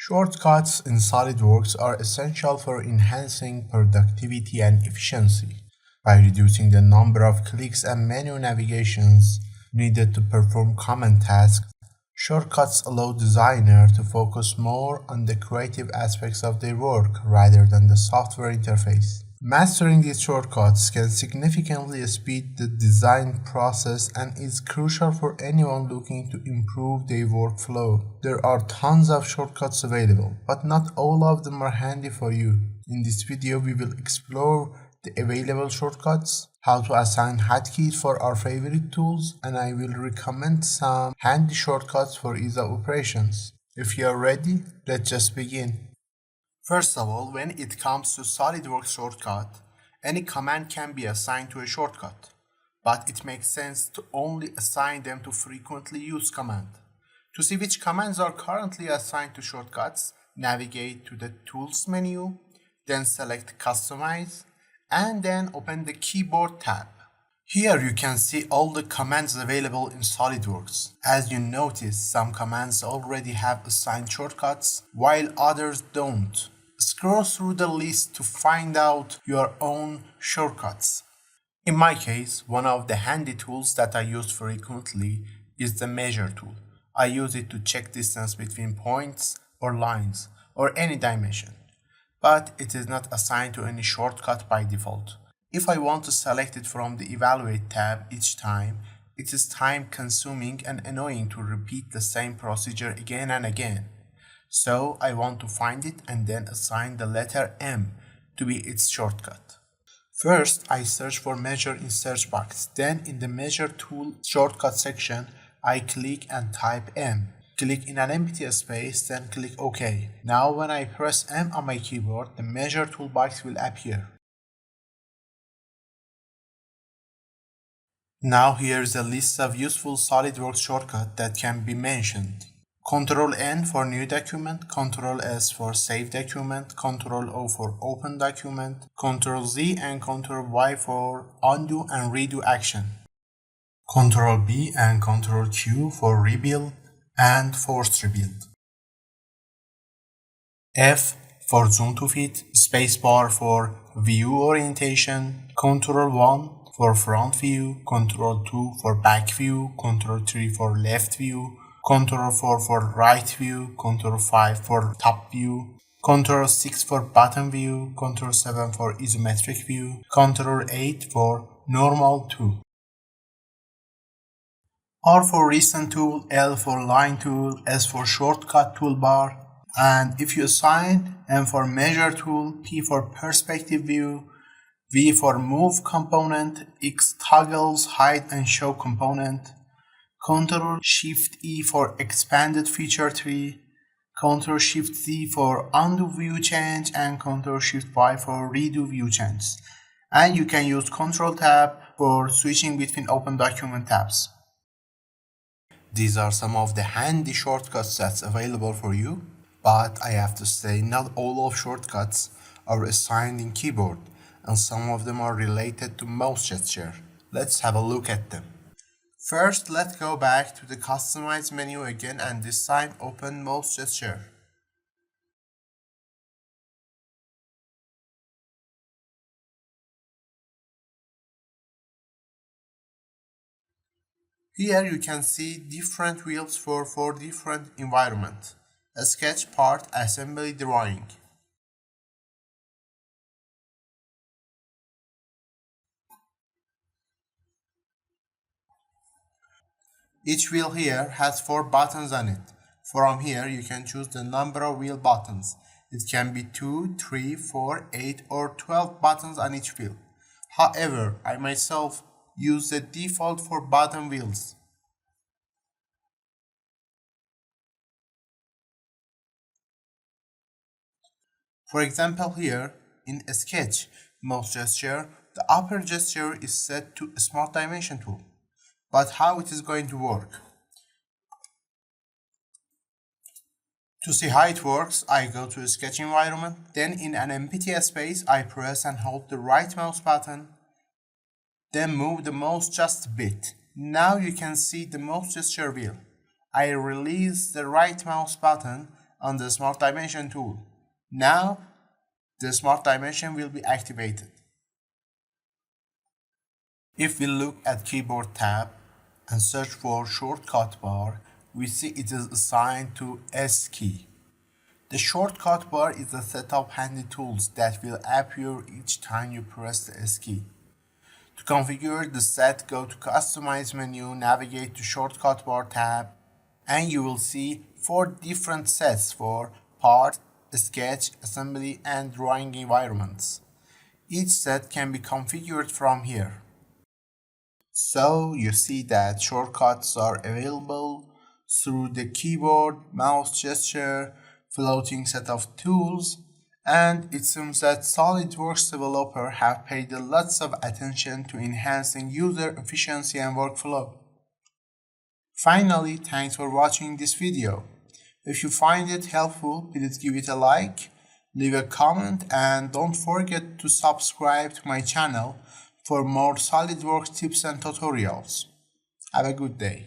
Shortcuts in SolidWorks are essential for enhancing productivity and efficiency. By reducing the number of clicks and menu navigations needed to perform common tasks, shortcuts allow designers to focus more on the creative aspects of their work rather than the software interface. Mastering these shortcuts can significantly speed the design process and is crucial for anyone looking to improve their workflow. There are tons of shortcuts available, but not all of them are handy for you. In this video, we will explore the available shortcuts, how to assign hotkeys for our favorite tools, and I will recommend some handy shortcuts for ease of operations. If you are ready, let's just begin. First of all, when it comes to SolidWorks shortcut, any command can be assigned to a shortcut, but it makes sense to only assign them to frequently used command. To see which commands are currently assigned to shortcuts, navigate to the Tools menu, then select Customize, and then open the Keyboard tab. Here you can see all the commands available in SolidWorks. As you notice, some commands already have assigned shortcuts, while others don't. Scroll through the list to find out your own shortcuts. In my case, one of the handy tools that I use frequently is the Measure tool. I use it to check distance between points or lines or any dimension, but it is not assigned to any shortcut by default. If I want to select it from the Evaluate tab each time, it is time consuming and annoying to repeat the same procedure again and again. So I want to find it and then assign the letter M to be its shortcut. First, I search for Measure in search box. Then in the Measure tool shortcut section, I click and type M. Click in an empty space, then click OK. Now when I press M on my keyboard, the Measure toolbox will appear. Now here is a list of useful SolidWorks shortcuts that can be mentioned. Ctrl-N for new document, Ctrl-S for save document, Ctrl-O for open document, Ctrl-Z and Ctrl-Y for undo and redo action, Ctrl-B and Ctrl-Q for rebuild and forced rebuild, F for zoom to fit, spacebar for view orientation, Ctrl-1 for front view, Ctrl-2 for back view, Ctrl-3 for left view, Ctrl-4 for right view, Ctrl-5 for top view, Ctrl-6 for bottom view, Ctrl-7 for isometric view, Ctrl-8 for normal tool, R for recent tool, L for line tool, S for shortcut toolbar, and if you assign M for measure tool, P for perspective view, V for move component, X toggles hide and show component, Ctrl-Shift-E for expanded feature tree, Ctrl-Shift-Z for undo view change, and Ctrl-Shift-Y for redo view change. And you can use Ctrl-Tab for switching between open document tabs. These are some of the handy shortcuts that's available for you, but I have to say not all of shortcuts are assigned in keyboard, and some of them are related to mouse gesture. Let's have a look at them. First, let's go back to the Customize menu again and this time open mouse gesture. Here you can see different wheels for 4 different environments: a sketch, part, assembly, drawing. Each wheel here has 4 buttons on it. From here you can choose the number of wheel buttons. It can be 2, 3, 4, 8 or 12 buttons on each wheel. However, I myself use the default for button wheels. For example, here in a sketch mouse gesture, the upper gesture is set to a Smart Dimension tool. But how it is going to work? To see how it works, I go to a sketch environment, then in an empty space I press and hold the right mouse button, then move the mouse just a bit. Now you can see the mouse gesture wheel. I release the right mouse button on the Smart Dimension tool. Now, the Smart Dimension will be activated. If we look at Keyboard tab and search for Shortcut bar, we see it is assigned to S key. The shortcut bar is a set of handy tools that will appear each time you press the S key. To configure the set, go to Customize menu, navigate to Shortcut bar tab, and you will see 4 different sets for part, sketch, assembly, and drawing environments. Each set can be configured from here. So you see that shortcuts are available through the keyboard, mouse gesture, floating set of tools, and it seems that SolidWorks developers have paid lots of attention to enhancing user efficiency and workflow. Finally, thanks for watching this video. If you find it helpful, please give it a like, leave a comment, and don't forget to subscribe to my channel for more SolidWorks tips and tutorials. Have a good day.